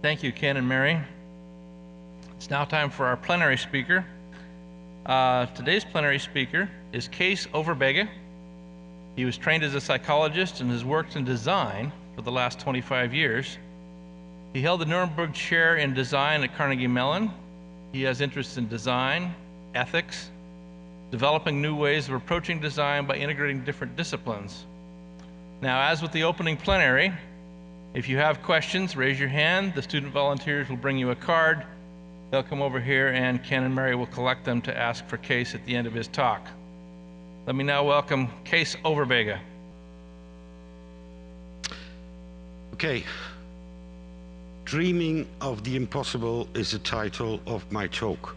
Thank you, Ken and Mary. It's now time for our plenary speaker. Today's plenary speaker is Kees Overbeke. He was trained as a psychologist and has worked in design for the last 25 years. He held the Nuremberg Chair in Design at Carnegie Mellon. He has interests in design, ethics, developing new ways of approaching design by integrating different disciplines. Now, as with the opening plenary, if you have questions, raise your hand. The student volunteers will bring you a card. They'll come over here and Ken and Mary will collect them to ask for Kees at the end of his talk. Let me now welcome Kees Overbeke. Okay. Dreaming of the Impossible is the title of my talk.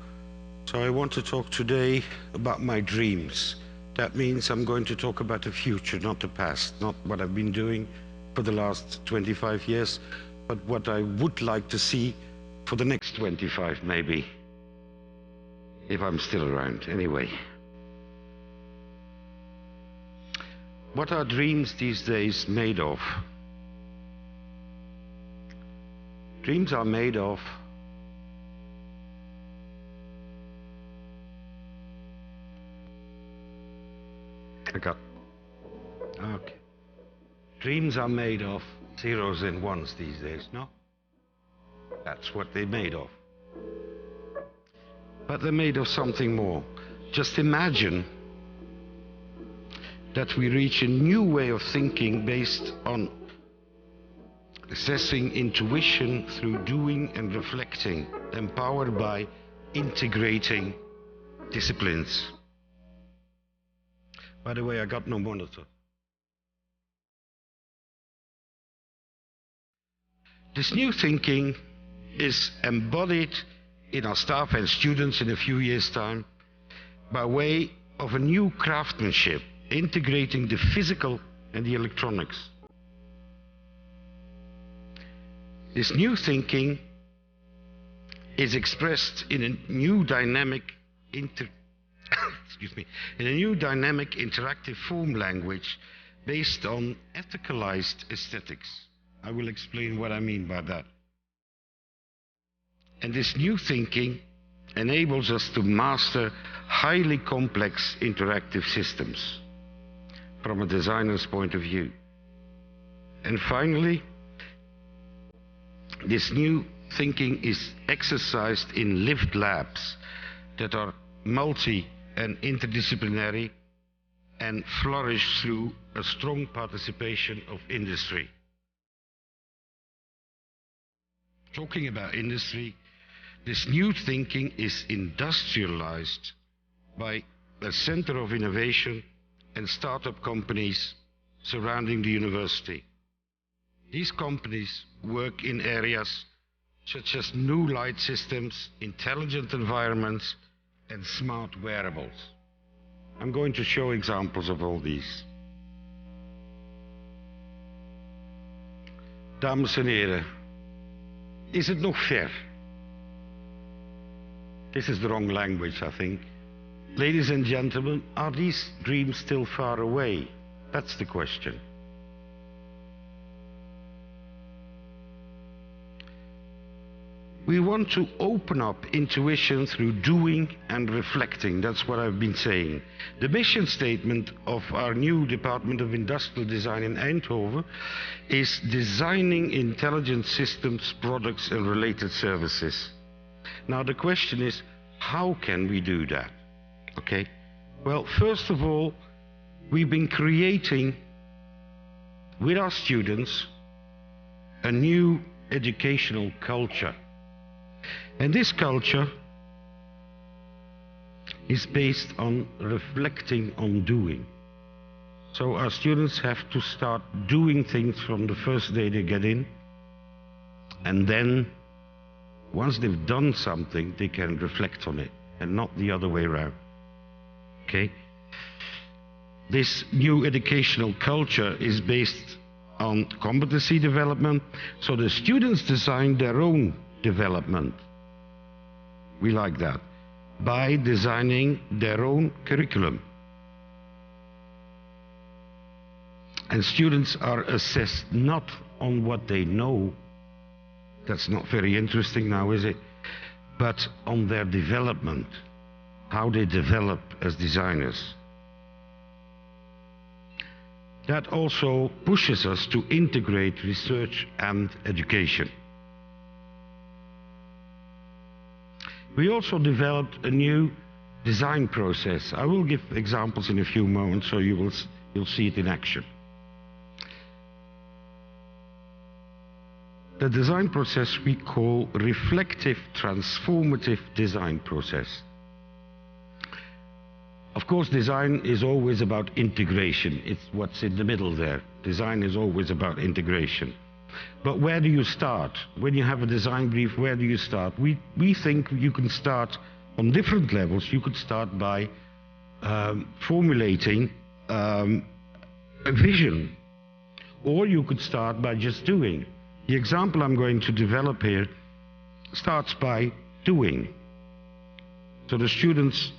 So I want to talk today about my dreams. That means I'm going to talk about the future, not the past, not what I've been doing for the last 25 years, but what I would like to see for the next 25 maybe, if I'm still around anyway. What are dreams these days made of? Dreams are made of okay. Dreams are made of zeros and ones these days, no? That's what they're made of. But they're made of something more. Just imagine that we reach a new way of thinking based on assessing intuition through doing and reflecting, empowered by integrating disciplines. By the way, I got no monitor. This new thinking is embodied in our staff and students in a few years' time by way of a new craftsmanship, integrating the physical and the electronics. This new thinking is expressed in a new dynamic interactive form language based on ethicalized aesthetics. I will explain what I mean by that. And this new thinking enables us to master highly complex interactive systems from a designer's point of view. And finally, this new thinking is exercised in lived labs that are multi and interdisciplinary and flourish through a strong participation of industry. Talking about industry, this new thinking is industrialized by a center of innovation and startup companies surrounding the university. These companies work in areas such as new light systems, intelligent environments, and smart wearables. I'm going to show examples of all these. Dames en heren, is het nog ver? This is the wrong language, I think. Ladies and gentlemen, are these dreams still far away? That's the question. We want to open up intuition through doing and reflecting. That's what I've been saying. The mission statement of our new Department of Industrial Design in Eindhoven is designing intelligent systems, products, and related services. Now the question is, how can we do that? Okay. Well, first of all, we've been creating with our students a new educational culture. And this culture is based on reflecting on doing. So our students have to start doing things from the first day they get in, and then once they've done something, they can reflect on it, and not the other way around. Okay? This new educational culture is based on competency development, so the students design their own development. We like that. By designing their own curriculum. And students are assessed not on what they know, That's not very interesting now, is it? But on their development, how they develop as designers. That also pushes us to integrate research and education. We also developed a new design process. I will give examples in a few moments so you'll see it in action. The design process we call reflective transformative design process. Of course, design is always about integration. It's what's in the middle there. Design is always about integration. But where do you start? When you have a design brief, where do you start? We think you can start on different levels. You could start by formulating a vision, or you could start by just doing. The example I'm going to develop here starts by doing. So the students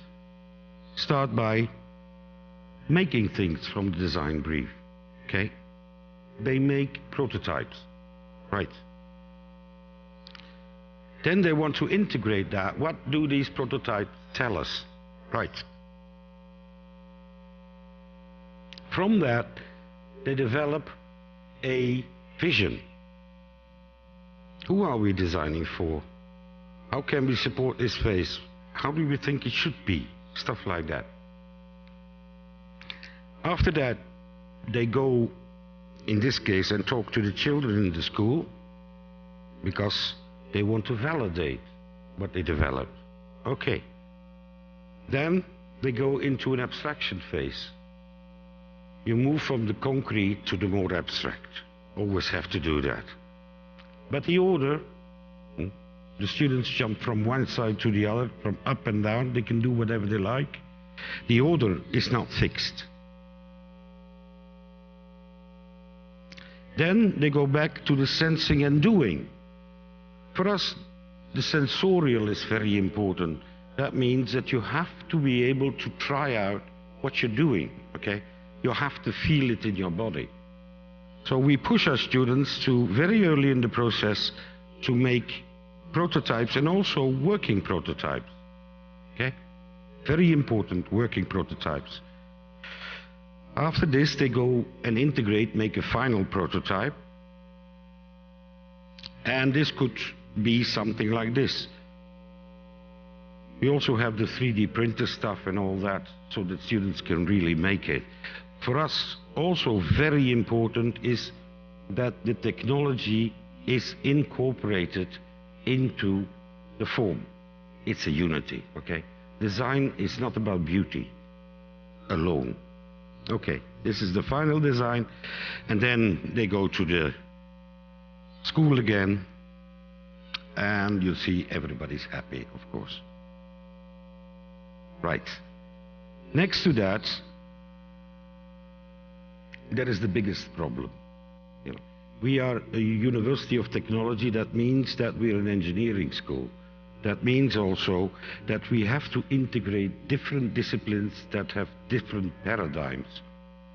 start by making things from the design brief, okay? They make prototypes, right? Then they want to integrate that. What do these prototypes tell us, right? From that, they develop a vision. Who are we designing for? How can we support this phase? How do we think it should be? Stuff like that. After that, they go, in this case, and talk to the children in the school because they want to validate what they developed. Okay. Then they go into an abstraction phase. You move from the concrete to the more abstract. Always have to do that. But the order, the students jump from one side to the other, from up and down. They can do whatever they like. The order is not fixed. Then they go back to the sensing and doing. For us, the sensorial is very important. That means that you have to be able to try out what you're doing, okay? You have to feel it in your body. So we push our students to, very early in the process, to make prototypes and also working prototypes, okay? Very important, working prototypes. After this, they go and integrate, make a final prototype. And this could be something like this. We also have the 3D printer stuff and all that, so that students can really make it. For us, also very important is that the technology is incorporated into the form. It's a unity, okay? Design is not about beauty alone. Okay, this is the final design, and then they go to the school again, and you see everybody's happy, of course. Right. Next to that, there is the biggest problem. You know, we are a university of technology. That means that we are an engineering school. That means also that we have to integrate different disciplines that have different paradigms.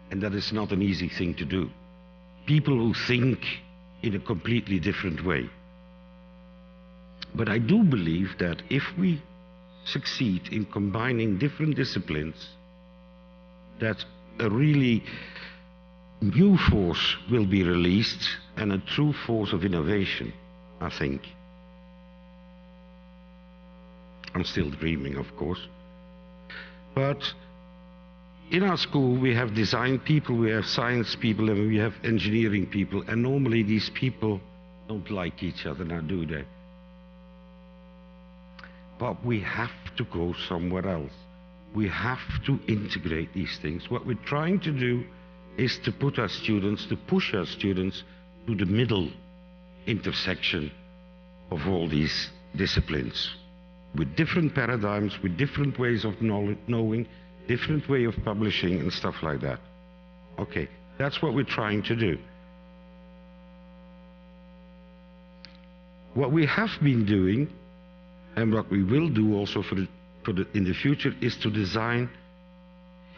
And that is not an easy thing to do. People who think in a completely different way. But I do believe that if we succeed in combining different disciplines, that a really new force will be released and a true force of innovation, I think. I'm still dreaming, of course. But in our school, we have design people, we have science people, and we have engineering people. And normally these people don't like each other now, do they? But we have to go somewhere else. We have to integrate these things. What we're trying to do is to put our students, to push our students to the middle intersection of all these disciplines, with different paradigms, with different ways of knowing, different way of publishing and stuff like that. Okay, that's what we're trying to do. What we have been doing, and what we will do also in the future, is to design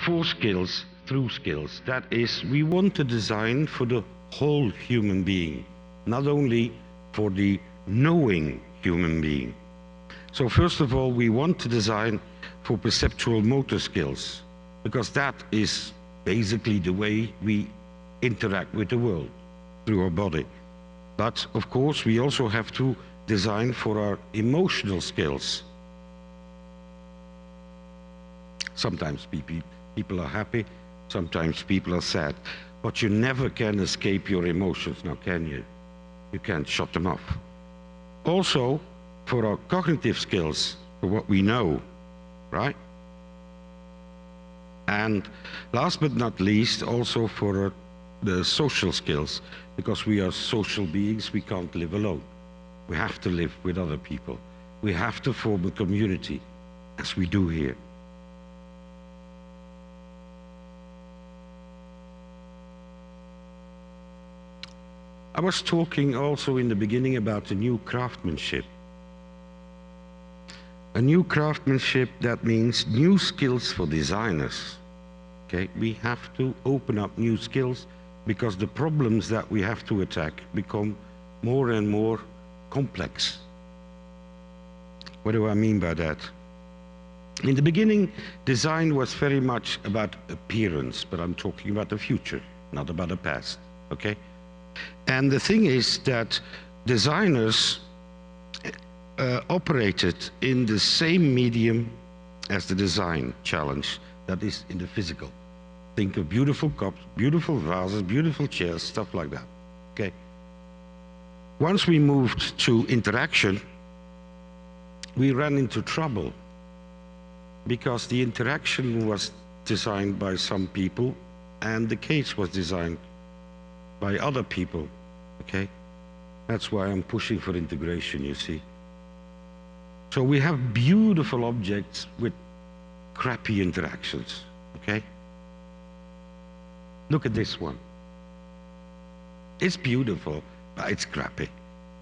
for skills through skills. That is, we want to design for the whole human being, not only for the knowing human being. So first of all, we want to design for perceptual motor skills, because that is basically the way we interact with the world, through our body. But of course, we also have to design for our emotional skills. Sometimes people are happy, sometimes people are sad, but you never can escape your emotions, now can you? You can't shut them off. Also, for our cognitive skills, for what we know, right? And last but not least, also for the social skills, because we are social beings, we can't live alone. We have to live with other people. We have to form a community, as we do here. I was talking also in the beginning about the new craftsmanship. A new craftsmanship, that means new skills for designers. Okay, we have to open up new skills because the problems that we have to attack become more and more complex. What do I mean by that? In the beginning, design was very much about appearance, but I'm talking about the future, not about the past, okay? And the thing is that designers operated in the same medium as the design challenge, that is in the physical. Think of beautiful cups, beautiful vases, beautiful chairs, stuff like that, okay? Once we moved to interaction, we ran into trouble because the interaction was designed by some people and the case was designed by other people, okay? That's why I'm pushing for integration, you see. So we have beautiful objects with crappy interactions, okay? Look at this one. It's beautiful, but it's crappy.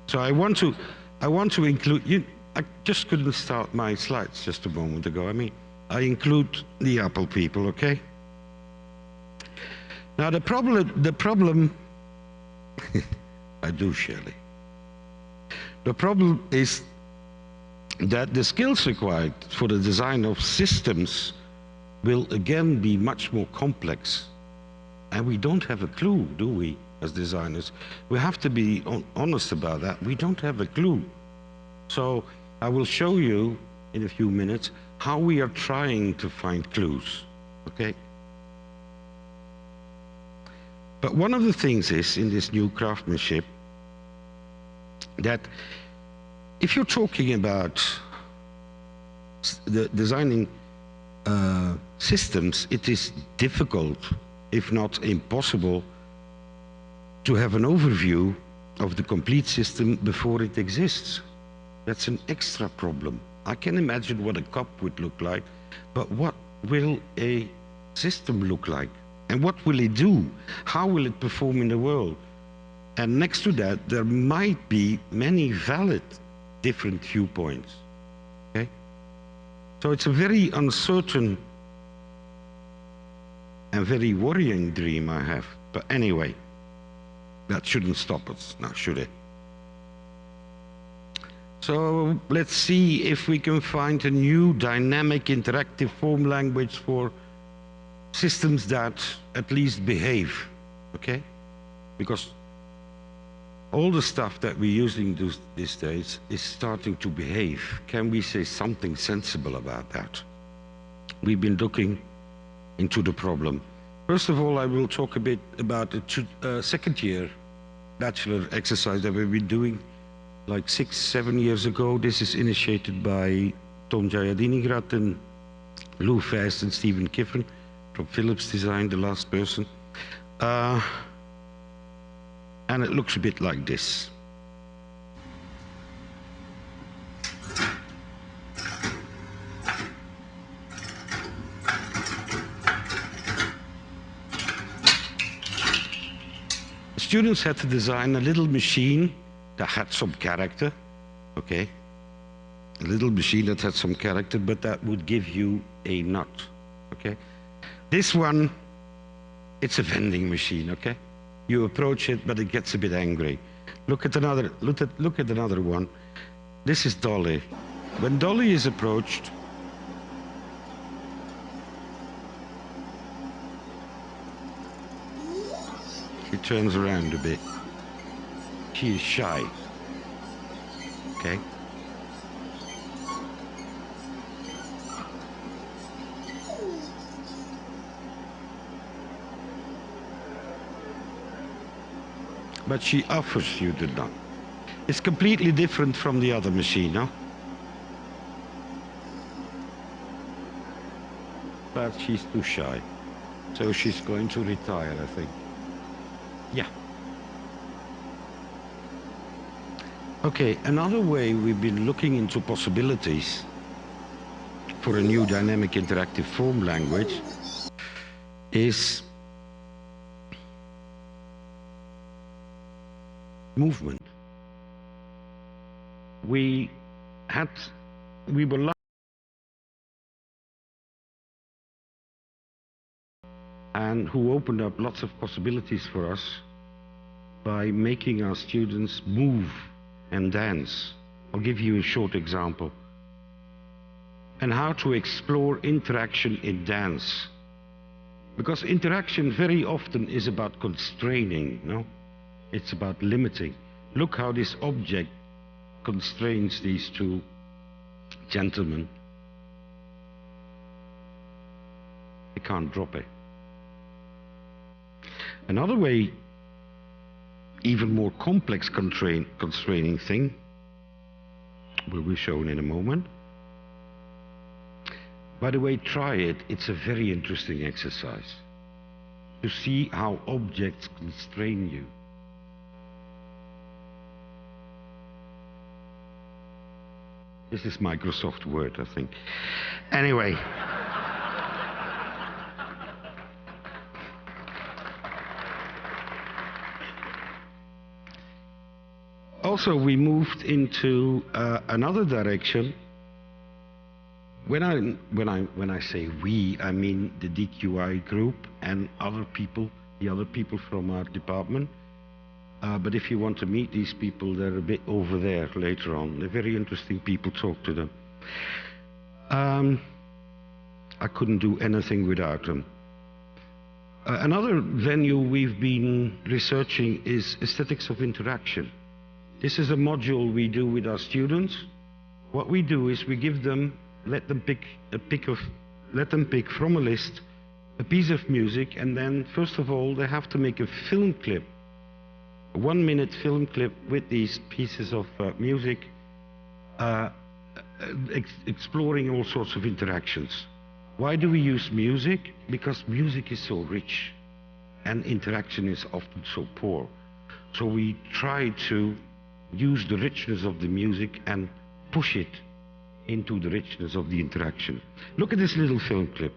So I want to include, I just couldn't start my slides just a moment ago. I mean, I include the Apple people, okay? Now the problem, I do, Shirley. The problem is that the skills required for the design of systems will again be much more complex. And we don't have a clue, do we, as designers? We have to be honest about that. We don't have a clue. So I will show you in a few minutes how we are trying to find clues, okay? But one of the things is, in this new craftsmanship, that if you're talking about designing systems, it is difficult, if not impossible, to have an overview of the complete system before it exists. That's an extra problem. I can imagine what a cup would look like, but what will a system look like? And what will it do? How will it perform in the world? And next to that, there might be many valid different viewpoints, okay? So it's a very uncertain and very worrying dream I have. But anyway, that shouldn't stop us now, should it? So let's see if we can find a new dynamic interactive form language for systems that at least behave, okay? Because all the stuff that we're using these days is starting to behave. Can we say something sensible about that? We've been looking into the problem. First of all, I will talk a bit about the second year bachelor exercise that we've been doing like 6-7 years ago. This is initiated by Tom Jayadinigrat and Lou Fast and Stephen Kiffin from Philips Design, the last person. And it looks a bit like this. The students had to design a little machine that had some character, okay? A little machine that had some character, but that would give you a nut, okay? This one, it's a vending machine, okay? You approach it, but it gets a bit angry. Look at another one. This is Dolly. When Dolly is approached, she turns around a bit. She is shy. Okay? But she offers you the nut. It's completely different from the other machine, no? But she's too shy. So she's going to retire, I think. Yeah. Okay, another way we've been looking into possibilities for a new dynamic interactive form language is movement. We were lucky and who opened up lots of possibilities for us by making our students move and dance. I'll give you a short example. And how to explore interaction in dance. Because interaction very often is about constraining, no? It's about limiting. Look how this object constrains these two gentlemen. They can't drop it. Another way, even more complex constraining thing, will be shown in a moment. By the way, try it. It's a very interesting exercise to see how objects constrain you. This is Microsoft Word, I think. Anyway. Also, we moved into another direction. When I say we, I mean the DQI group and other people, the other people from our department. But if you want to meet these people, they're a bit over there later on. They're very interesting people, talk to them. I couldn't do anything without them. Another venue we've been researching is aesthetics of interaction. This is a module we do with our students. What we do is we give them, let them pick from a list a piece of music, and then first of all they have to make a film clip, a 1-minute film clip with these pieces of music, exploring all sorts of interactions. Why do we use music? Because music is so rich and interaction is often so poor. So we try to use the richness of the music and push it into the richness of the interaction. Look at this little film clip.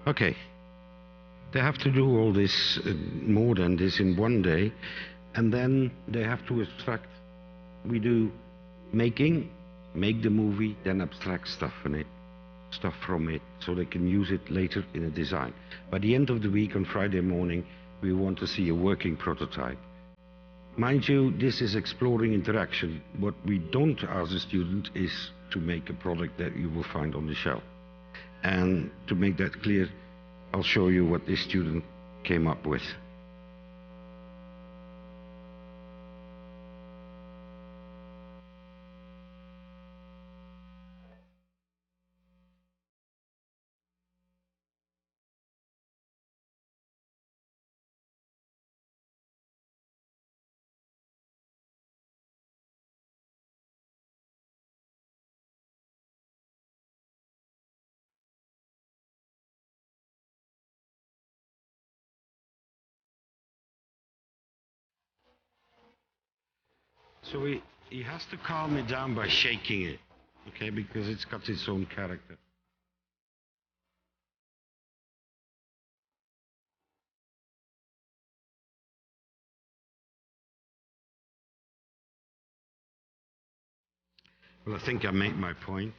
Okay, they have to do all this, more than this in one day, and then they have to abstract we do making, make the movie, then abstract stuff from it, so they can use it later in a design. By the end of the week, on Friday morning, we want to see a working prototype. Mind you, this is exploring interaction. What we don't ask the student is to make a product that you will find on the shelf. And to make that clear, I'll show you what this student came up with. So he has to calm it down by shaking it, okay, because it's got its own character. Well, I think I made my point.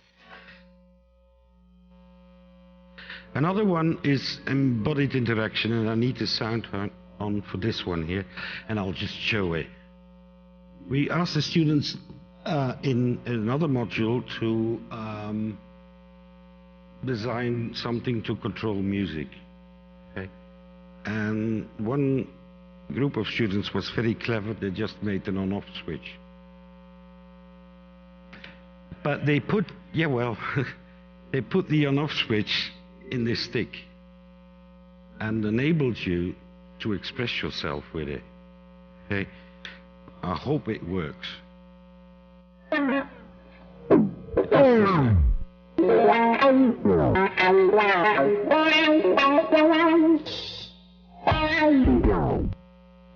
Another one is embodied interaction, and I need the sound on for this one here, and I'll just show it. We asked the students in another module to design something to control music. Okay? And one group of students was very clever. They just made an on-off switch. But they put, yeah, well, they put the on-off switch in this stick and enabled you to express yourself with it. Okay? I hope it works. But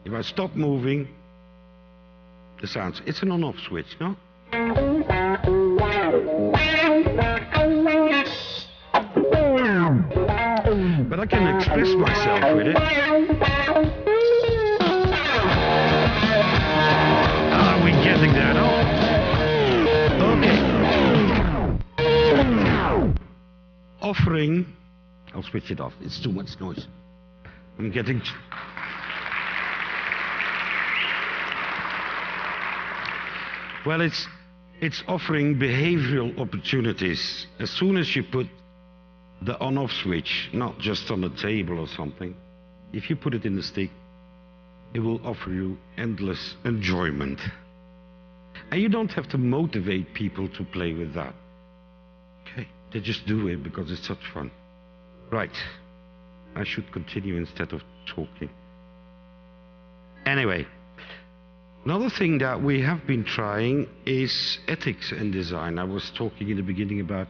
if I stop moving, the sounds, it's an on-off switch, no? But I can express myself with it. Are we getting that up? Okay. Offering, I'll switch it off, it's too much noise. I'm getting... Well, it's offering behavioral opportunities. As soon as you put the on-off switch, not just on a table or something, if you put it in the stick, it will offer you endless enjoyment. And you don't have to motivate people to play with that. Okay, they just do it because it's such fun. Right, I should continue instead of talking. Anyway, another thing that we have been trying is ethics in design. I was talking in the beginning about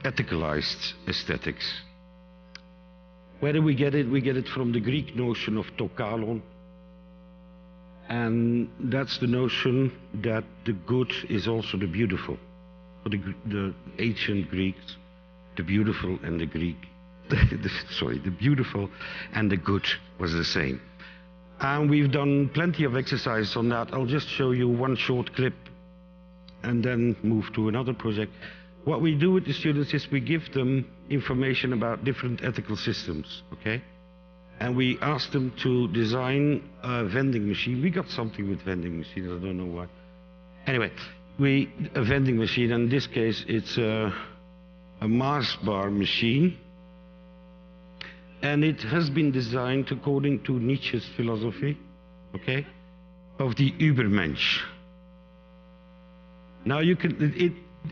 ethicalized aesthetics. Where do we get it? We get it from the Greek notion of to kalon. And that's the notion that the good is also the beautiful. For the ancient Greeks, the beautiful and the Greek, the beautiful and the good was the same. And we've done plenty of exercise on that. I'll just show you one short clip and then move to another project. What we do with the students is we give them information about different ethical systems, okay? And we ask them to design a vending machine. We got something with vending machines, I don't know why. Anyway, a vending machine, in this case it's a Mars bar machine. And it has been designed according to Nietzsche's philosophy, okay, of the Übermensch. Now you can,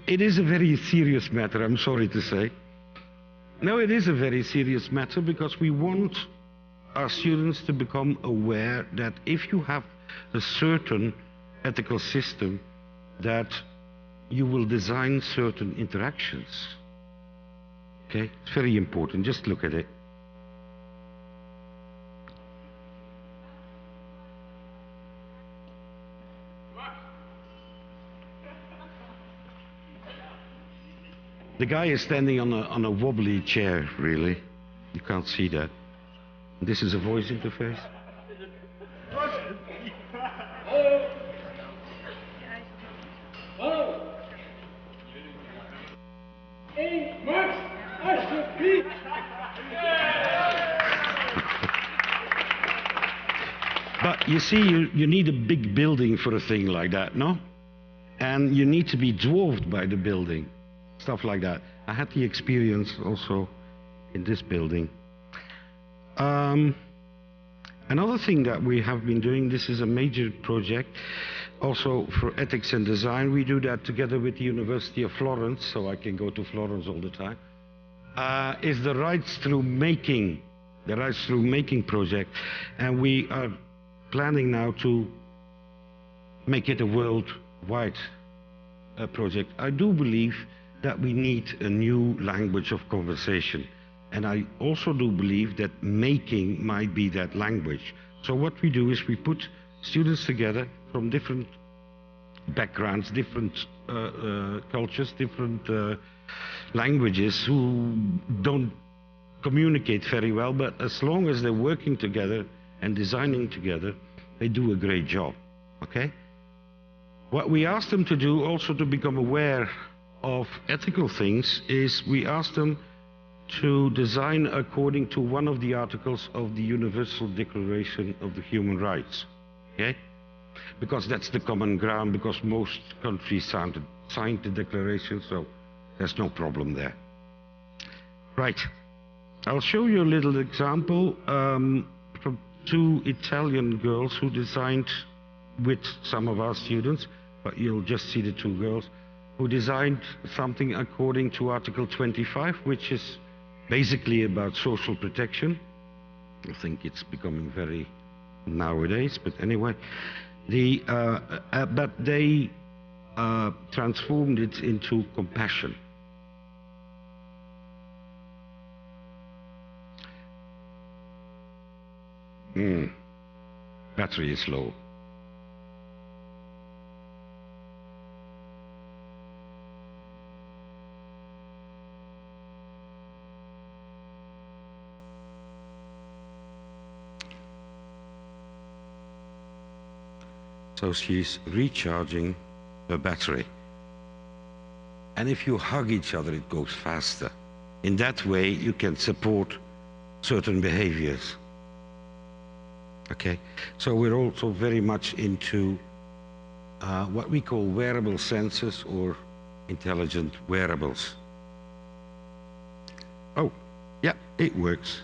it is a very serious matter, I'm sorry to say. No, it is a very serious matter because we want our students to become aware that if you have a certain ethical system, that you will design certain interactions. Okay, it's very important, just look at it. The guy is standing on a wobbly chair, really. You can't see that. This is a voice interface. you see, you need a big building for a thing like that, no? And you need to be dwarfed by the building, stuff like that. I had the experience also in this building. Another thing that we have been doing, this is a major project, also for ethics and design. We do that together with the University of Florence, so I can go to Florence all the time, is the Rights Through Making project. And we are planning now to make it a worldwide project. I do believe that we need a new language of conversation. And I also do believe that making might be that language. So what we do is we put students together from different backgrounds, different cultures, different languages, who don't communicate very well, but as long as they're working together and designing together, they do a great job, okay? What we ask them to do also to become aware of ethical things is we ask them to design according to one of the articles of the Universal Declaration of the Human Rights, okay? Because that's the common ground, because most countries signed the declaration, so there's no problem there. Right, I'll show you a little example from two Italian girls who designed with some of our students, but you'll just see the two girls, who designed something according to Article 25, which is basically about social protection. I think it's becoming very nowadays, but anyway. But they transformed it into compassion. Battery is low. So she's recharging her battery. And if you hug each other, it goes faster. In that way, you can support certain behaviors. Okay, so we're also very much into what we call wearable sensors or intelligent wearables. Oh, yeah, it works.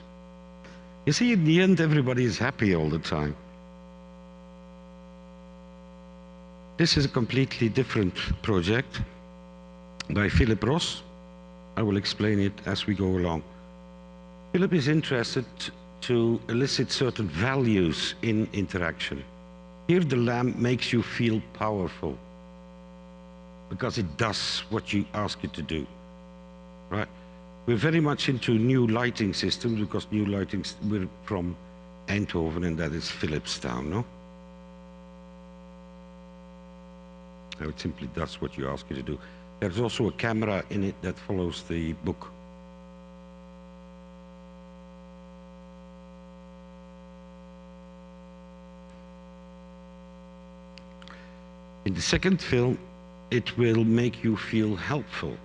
You see, in the end, everybody is happy all the time. This is a completely different project by Philip Ross. I will explain it as we go along. Philip is interested to elicit certain values in interaction. Here the lamp makes you feel powerful because it does what you ask it to do, right? We're very much into new lighting systems because new lighting, we're from Eindhoven and that is Philipstown, no? It simply does what you ask it to do. There's also a camera in it that follows the book. In the second film, it will make you feel helpful.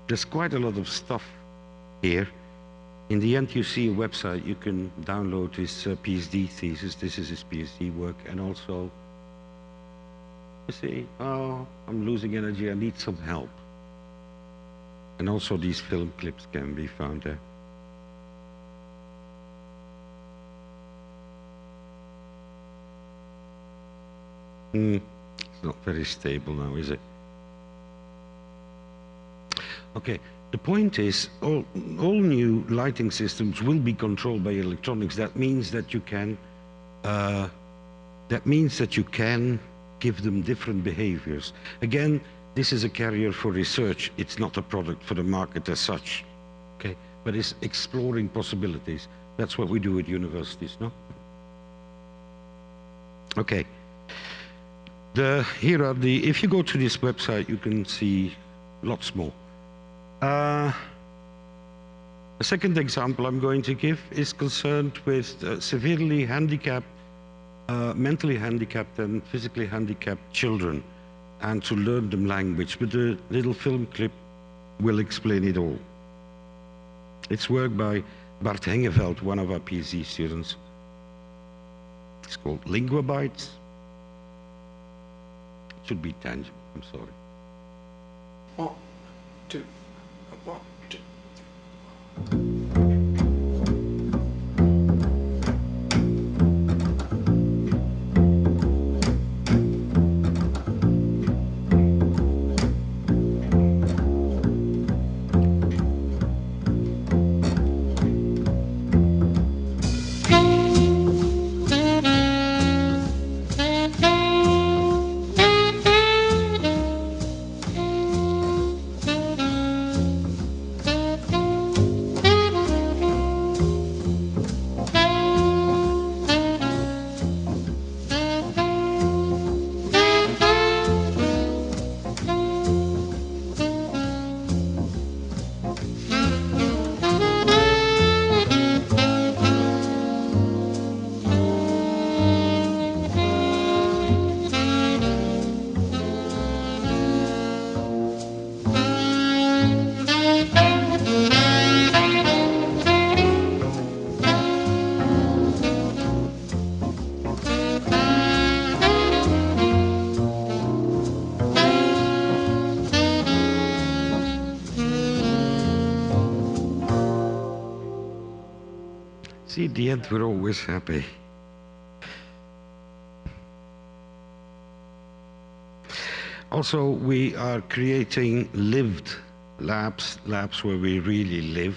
There's quite a lot of stuff here. In the end, you see a website. You can download his PhD thesis. This is his PhD work. And also, you see, oh, I'm losing energy. I need some help. And also, these film clips can be found there. It's not very stable now, is it? Okay. The point is, all new lighting systems will be controlled by electronics. That means that you can, give them different behaviors. Again, this is a carrier for research. It's not a product for the market as such, okay? But it's exploring possibilities. That's what we do at universities, no? Okay. Here are if you go to this website, you can see lots more. A second example I'm going to give is concerned with severely handicapped, mentally handicapped and physically handicapped children, and to learn them language. But the little film clip will explain it all. It's work by Bart Hengeveld, one of our PhD students. It's called LinguaBytes. It should be tangible, I'm sorry. 1, 2, 1, 2. See, at the end, we're always happy. Also, we are creating lived labs where we really live,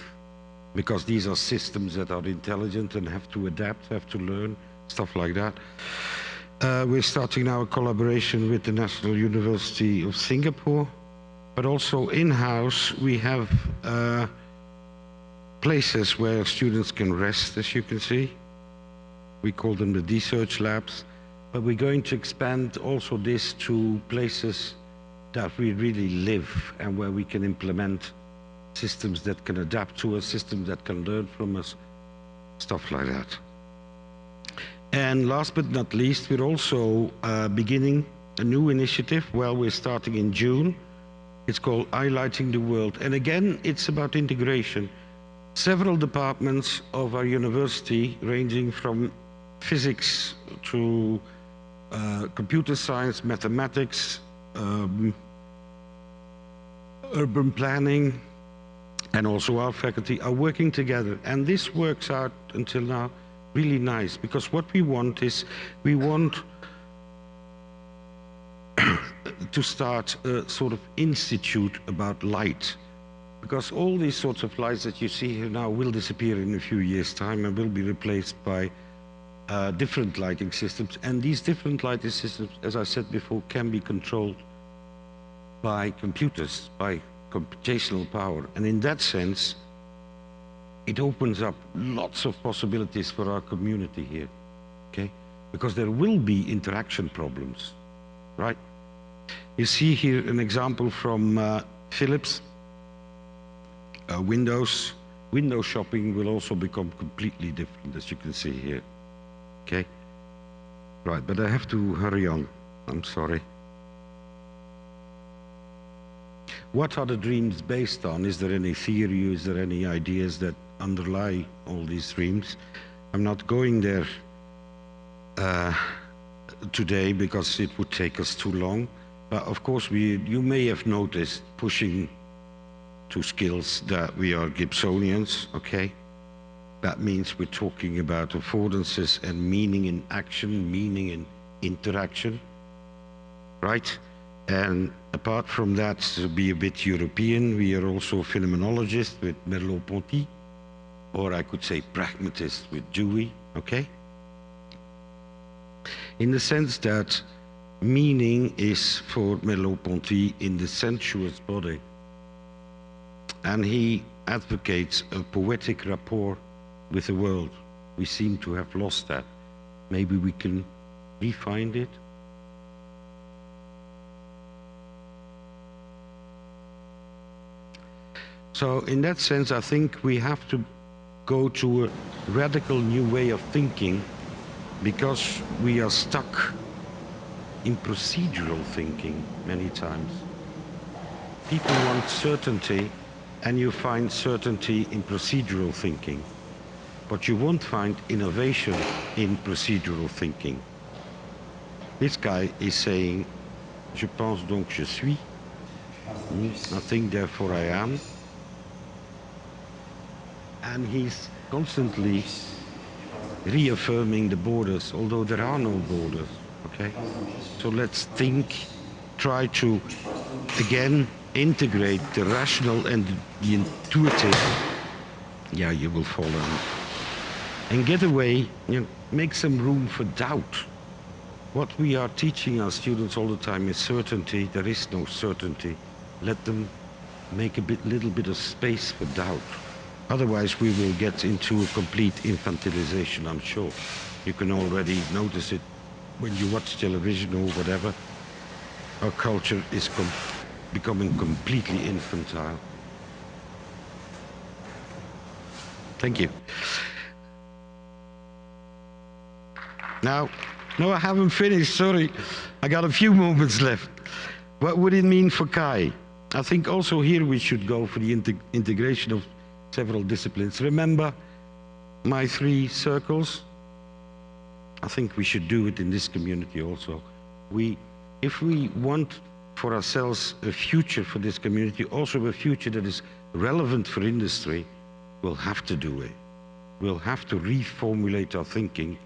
because these are systems that are intelligent and have to adapt, have to learn, stuff like that. We're starting now a collaboration with the National University of Singapore, but also in-house we have places where students can rest, as you can see. We call them the research labs, but we're going to expand also this to places that we really live and where we can implement systems that can adapt to us, systems that can learn from us, stuff like that. And last but not least, we're also beginning a new initiative. Well, we're starting in June. It's called Highlighting the World. And again, it's about integration. Several departments of our university, ranging from physics to computer science, mathematics, urban planning, and also our faculty are working together. And this works out until now really nice, because what we want is, we want to start a sort of institute about light. Because all these sorts of lights that you see here now will disappear in a few years' time and will be replaced by different lighting systems. And these different lighting systems, as I said before, can be controlled by computers, by computational power. And in that sense, it opens up lots of possibilities for our community here, okay? Because there will be interaction problems, right? You see here an example from Philips. Window shopping will also become completely different, as you can see here. Okay? Right, but I have to hurry on. I'm sorry. What are the dreams based on? Is there any theory? Is there any ideas that underlie all these dreams? I'm not going there today because it would take us too long. But of course, you may have noticed pushing to skills that we are Gibsonians, okay? That means we're talking about affordances and meaning in action, meaning in interaction, right? And apart from that, to be a bit European, we are also phenomenologists with Merleau-Ponty, or I could say pragmatists with Dewey, okay? In the sense that meaning is, for Merleau-Ponty, in the sensuous body. And he advocates a poetic rapport with the world. We seem to have lost that. Maybe we can re-find it. So in that sense, I think we have to go to a radical new way of thinking, because we are stuck in procedural thinking many times. People want certainty, and you find certainty in procedural thinking. but you won't find innovation in procedural thinking. This guy is saying, je pense donc je suis, I think therefore I am. And he's constantly reaffirming the borders, although there are no borders, okay? So let's think, try to, again, integrate the rational and the intuitive. Yeah, you will fall down. And get away, make some room for doubt. What we are teaching our students all the time is certainty. There is no certainty. Let them make a little bit of space for doubt. Otherwise, we will get into a complete infantilization, I'm sure. You can already notice it when you watch television or whatever. Our culture is becoming completely infantile. Thank you. Now, no, I haven't finished, sorry. I got a few moments left. What would it mean for Kai? I think also here we should go for the integration of several disciplines. Remember my 3 circles? I think we should do it in this community also. If we want for ourselves a future for this community, also a future that is relevant for industry, we'll have to do it. We'll have to reformulate our thinking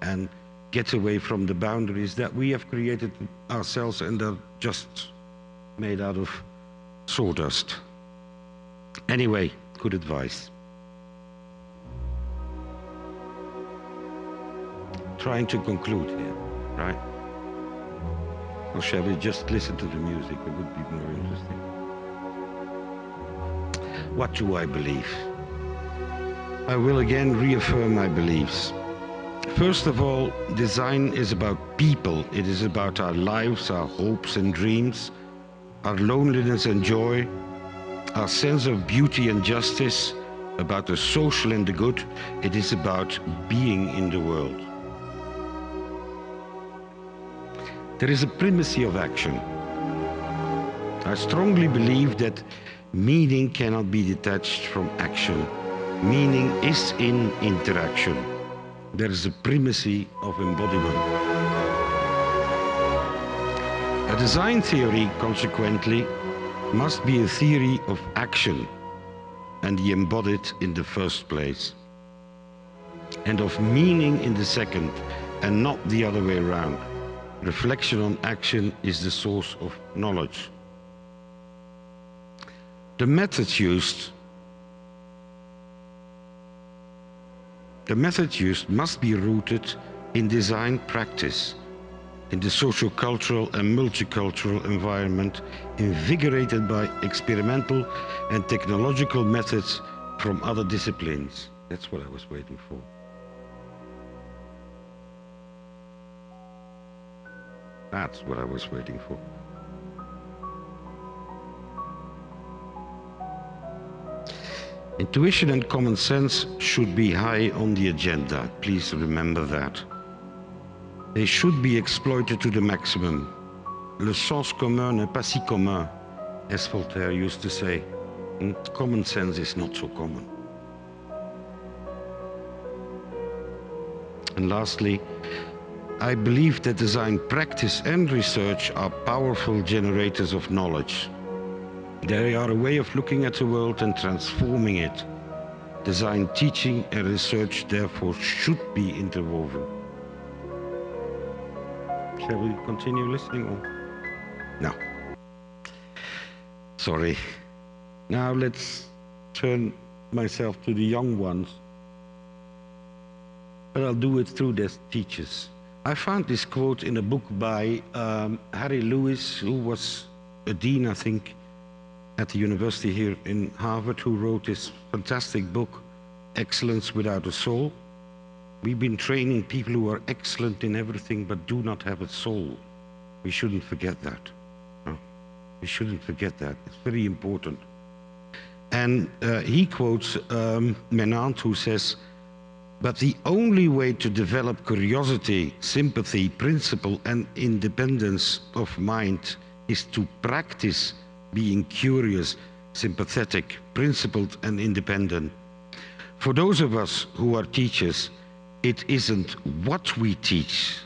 and get away from the boundaries that we have created ourselves and are just made out of sawdust. Anyway, good advice. Trying to conclude here, right? Or shall we just listen to the music? It would be more interesting. What do I believe? I will again reaffirm my beliefs. First of all, design is about people. It is about our lives, our hopes and dreams, our loneliness and joy, our sense of beauty and justice, about the social and the good. It is about being in the world. There is a primacy of action. I strongly believe that meaning cannot be detached from action. Meaning is in interaction. There is a primacy of embodiment. A design theory, consequently, must be a theory of action and the embodied in the first place, and of meaning in the second, and not the other way around. Reflection on action is the source of knowledge. The methods used must be rooted in design practice, in the socio-cultural and multicultural environment, invigorated by experimental and technological methods from other disciplines. That's what I was waiting for. That's what I was waiting for. Intuition and common sense should be high on the agenda. Please remember that. They should be exploited to the maximum. Le sens commun n'est pas si commun, as Voltaire used to say. Common sense is not so common. And lastly, I believe that design practice and research are powerful generators of knowledge. They are a way of looking at the world and transforming it. Design teaching and research therefore should be interwoven. Shall we continue listening or? No. Sorry. Now let's turn myself to the young ones. But I'll do it through their teachers. I found this quote in a book by Harry Lewis, who was a dean, I think, at the university here in Harvard, who wrote this fantastic book, Excellence Without a Soul. We've been training people who are excellent in everything but do not have a soul. We shouldn't forget that. No? We shouldn't forget that. It's very important. And he quotes Menand, who says, "But the only way to develop curiosity, sympathy, principle, and independence of mind is to practice being curious, sympathetic, principled, and independent. For those of us who are teachers, it isn't what we teach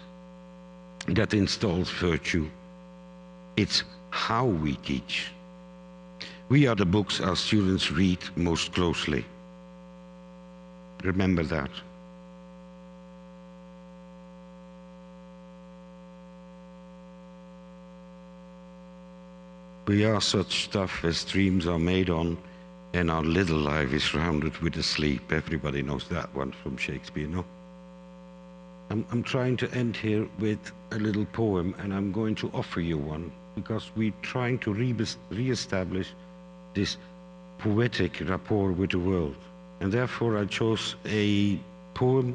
that installs virtue, it's how we teach. We are the books our students read most closely. Remember that. We are such stuff as dreams are made on, and our little life is rounded with a sleep. Everybody knows that one from Shakespeare, no? I'm trying to end here with a little poem, and I'm going to offer you one, because we're trying to re-establish this poetic rapport with the world. And therefore I chose a poem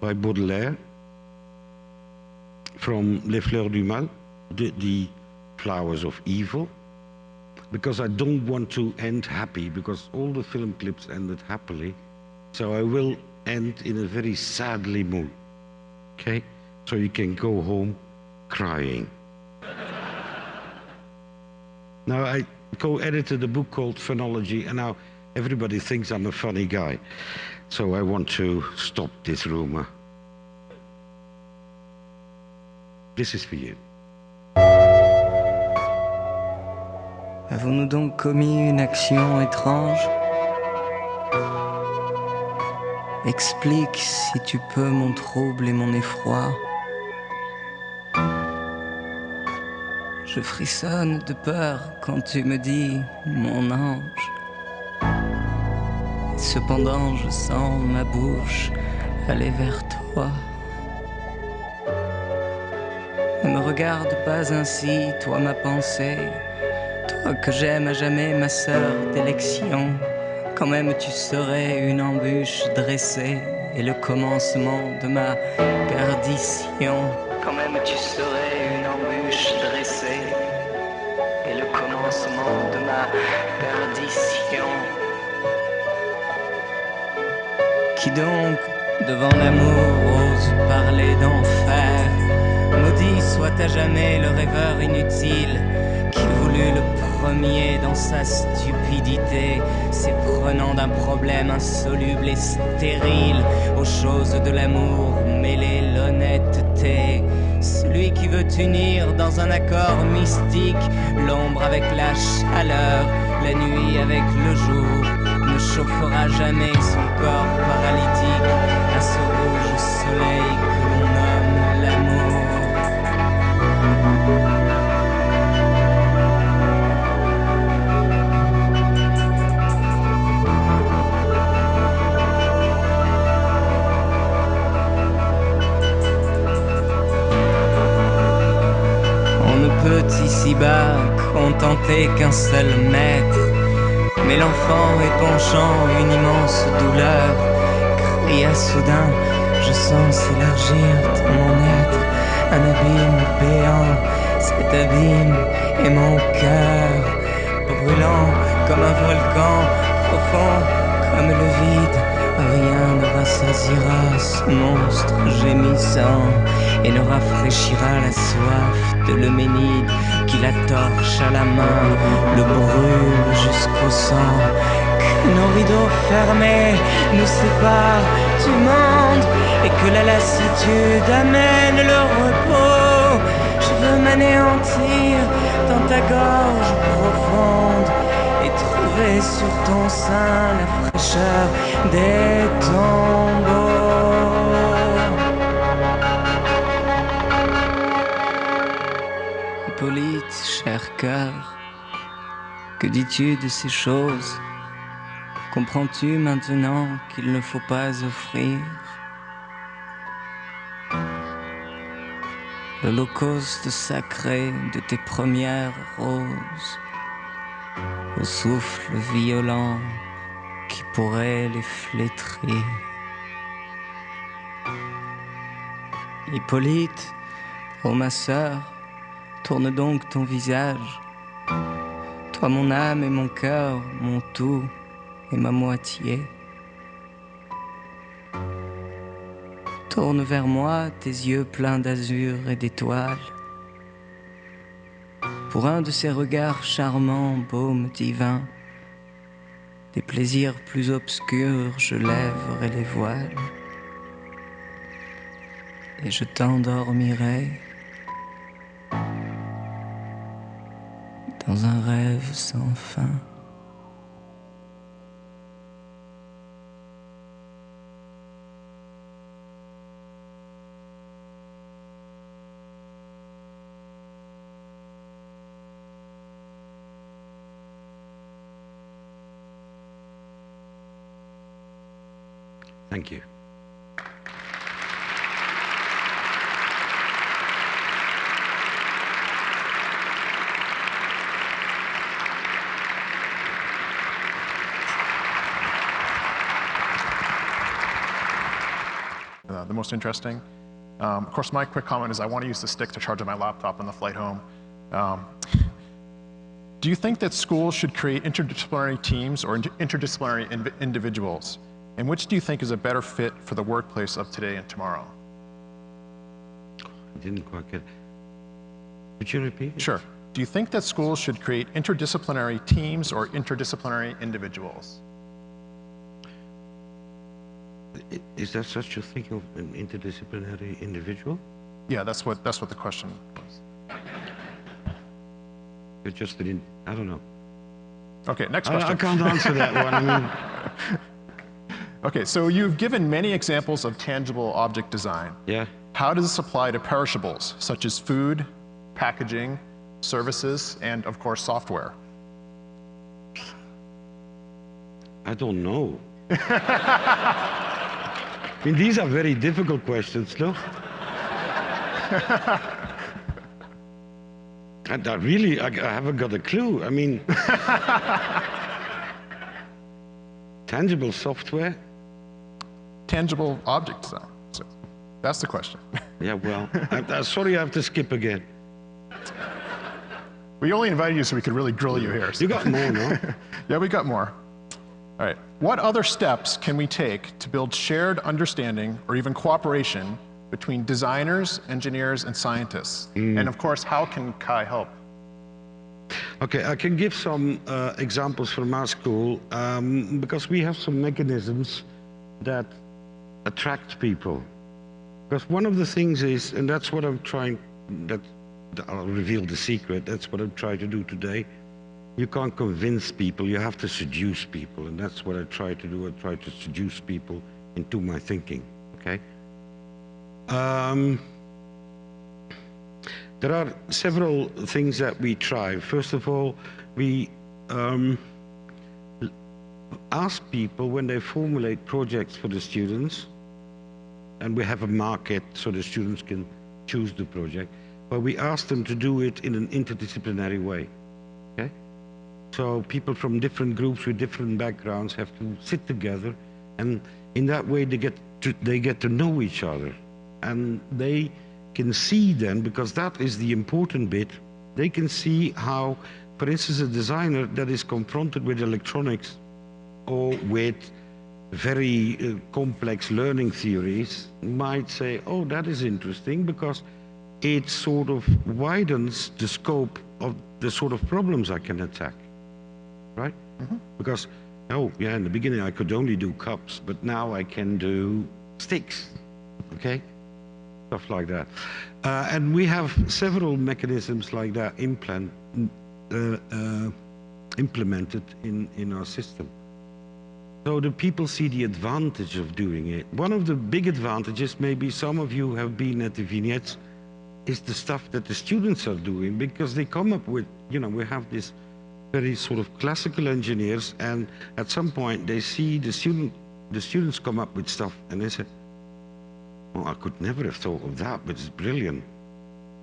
by Baudelaire from Les Fleurs du Mal, the Flowers of Evil, because I don't want to end happy, because all the film clips ended happily. So I will end in a very sadly mood, okay? So you can go home crying. Now, I co-edited a book called Phonology, and now everybody thinks I'm a funny guy. So I want to stop this rumor. This is for you. Avons-nous donc commis une action étrange? Explique, si tu peux, mon trouble et mon effroi. Je frissonne de peur quand tu me dis mon ange. Et cependant, je sens ma bouche aller vers toi. Ne me regarde pas ainsi, toi ma pensée. Toi que j'aime à jamais, ma sœur d'élection, quand même tu serais une embûche dressée et le commencement de ma perdition. Quand même tu serais une embûche dressée et le commencement de ma perdition. Qui donc, devant l'amour, ose parler d'enfer? Maudit soit à jamais le rêveur inutile qui voulut le premier dans sa stupidité, s'éprenant d'un problème insoluble et stérile, aux choses de l'amour mêler l'honnêteté. Celui qui veut unir dans un accord mystique l'ombre avec la chaleur, la nuit avec le jour, ne chauffera jamais son corps paralytique à ce rouge soleil que l'on nomme l'amour. Ici-bas, contenter qu'un seul maître, mais l'enfant épanchant une immense douleur cria soudain, je sens s'élargir dans mon être un abîme béant, cet abîme est mon cœur, brûlant comme un volcan, profond comme le vide. Rien ne rassasiera ce monstre gémissant et ne rafraîchira la soif de l'Euménide qui la torche à la main, le brûle jusqu'au sang. Que nos rideaux fermés nous séparent du monde et que la lassitude amène le repos. Je veux m'anéantir dans ta gorge profonde et trouver sur ton sein la fraîcheur des tombeaux. Hippolyte, cher cœur, que dis-tu de ces choses? Comprends-tu maintenant qu'il ne faut pas offrir l'holocauste sacré de tes premières roses au souffle violent qui pourrait les flétrir? Hippolyte, ô ma sœur, tourne donc ton visage, toi mon âme et mon cœur, mon tout et ma moitié. Tourne vers moi tes yeux pleins d'azur et d'étoiles. Pour un de ces regards charmants, baume divin, des plaisirs plus obscurs, je lèverai les voiles et je t'endormirai dans un rêve sans fin. Thank you. The most interesting. Of course, my quick comment is I want to use the stick to charge my laptop on the flight home. Do you think that schools should create interdisciplinary teams or interdisciplinary individuals? And which do you think is a better fit for the workplace of today and tomorrow? I didn't quite get it. Could you repeat it? Sure. Do you think that schools should create interdisciplinary teams or interdisciplinary individuals? Is there such a thing of an interdisciplinary individual? Yeah, that's what the question was. You're just an I don't know. Okay, next question. I can't answer that one. I mean, okay, so you've given many examples of tangible object design. yeah. How does this apply to perishables, such as food, packaging, services, and of course, software? I don't know. I mean, these are very difficult questions, no? And I haven't got a clue. I mean, tangible software? Tangible object design. So that's the question. Yeah, well, I'm sorry I have to skip again. We only invited you so we could really grill you here. So. You got more, no? Yeah, we got more. All right. What other steps can we take to build shared understanding or even cooperation between designers, engineers, and scientists? And of course, how can CHI help? Okay, I can give some examples from our school because we have some mechanisms that attract people. Because one of the things is, and that's what I'm trying, I'll reveal the secret, that's what I'm trying to do today. You can't convince people, you have to seduce people, and that's what I try to do. I try to seduce people into my thinking, okay? There are several things that we try. First of all, we ask people when they formulate projects for the students, and we have a market so the students can choose the project, but we ask them to do it in an interdisciplinary way, okay? So people from different groups with different backgrounds have to sit together, and in that way they get to know each other, and they can see then, because that is the important bit, they can see how, for instance, a designer that is confronted with electronics or with very complex learning theories might say, oh, that is interesting, because it sort of widens the scope of the sort of problems I can attack, right? Mm-hmm. Because, oh, yeah, in the beginning I could only do cups, but now I can do sticks, okay? Stuff like that. And we have several mechanisms like that implemented in our system. So the people see the advantage of doing it. One of the big advantages, maybe some of you have been at the vignettes, is the stuff that the students are doing, because they come up with, you know, we have this very sort of classical engineers, and at some point they see the students come up with stuff, and they say, well, I could never have thought of that, but it's brilliant,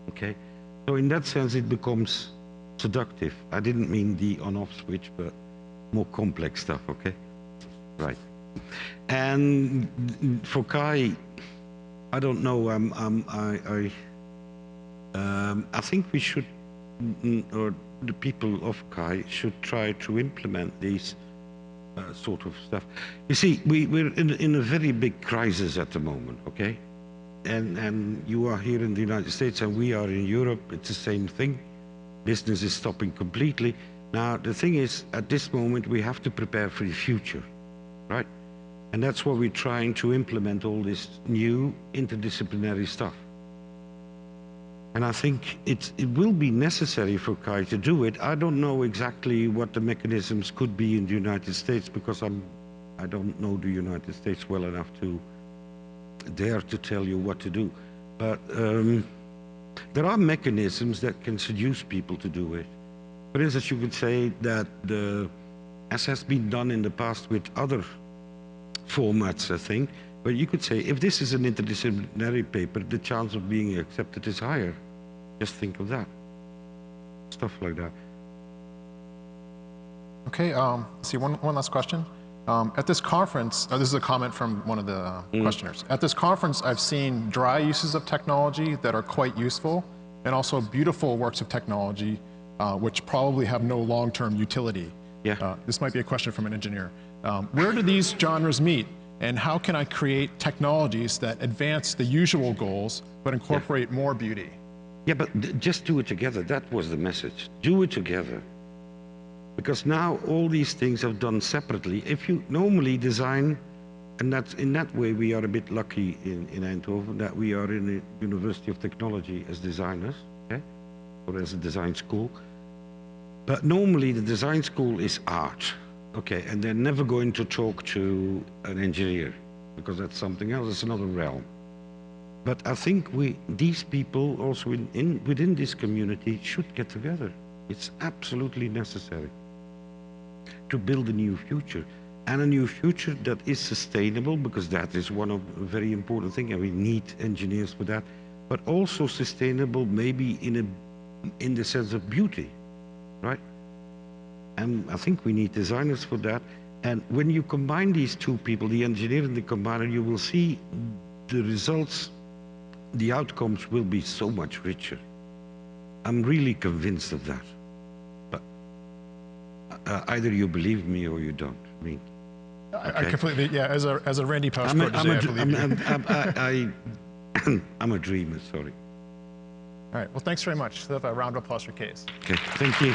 okay? So in that sense, it becomes seductive. I didn't mean the on-off switch, but more complex stuff, okay? Right. And for CHI, I don't know, I think we should, or the people of CHI should try to implement these sort of stuff. You see, we're in a very big crisis at the moment, okay? And you are here in the United States and we are in Europe, it's the same thing. Business is stopping completely. Now, the thing is, at this moment, we have to prepare for the future, right? And that's what we're trying to implement, all this new interdisciplinary stuff. And I think it will be necessary for CHI to do it. I don't know exactly what the mechanisms could be in the United States, because I don't know the United States well enough to dare to tell you what to do. But there are mechanisms that can seduce people to do it. For instance, you could say that, as has been done in the past with other formats, I think, but you could say, if this is an interdisciplinary paper, the chance of being accepted is higher. Just think of that. Stuff like that. Okay, see, one last question. At this conference, this is a comment from one of the questioners. At this conference, I've seen dry uses of technology that are quite useful, and also beautiful works of technology, which probably have no long-term utility. Yeah. This might be a question from an engineer. Where do these genres meet, and how can I create technologies that advance the usual goals, but incorporate more beauty? Yeah, but just do it together. That was the message. Do it together. Because now all these things are done separately. If you normally design, and that's in that way we are a bit lucky in Eindhoven, that we are in the University of Technology as designers, okay? Or as a design school. But normally the design school is art, okay? And they're never going to talk to an engineer, because that's something else, it's another realm. But I think these people also within this community should get together. It's absolutely necessary to build a new future, and a new future that is sustainable, because that is one of the very important things, and we need engineers for that, but also sustainable maybe in the sense of beauty, right? And I think we need designers for that. And when you combine these two people, the engineer and the combiner, you will see the results, the outcomes will be so much richer. I'm really convinced of that. But either you believe me or you don't. I mean, I completely, yeah, as a Randy Pausch protege, I believe you. I'm a dreamer, sorry. All right, well, thanks very much. Let's have a round of applause for Kees. Okay, thank you.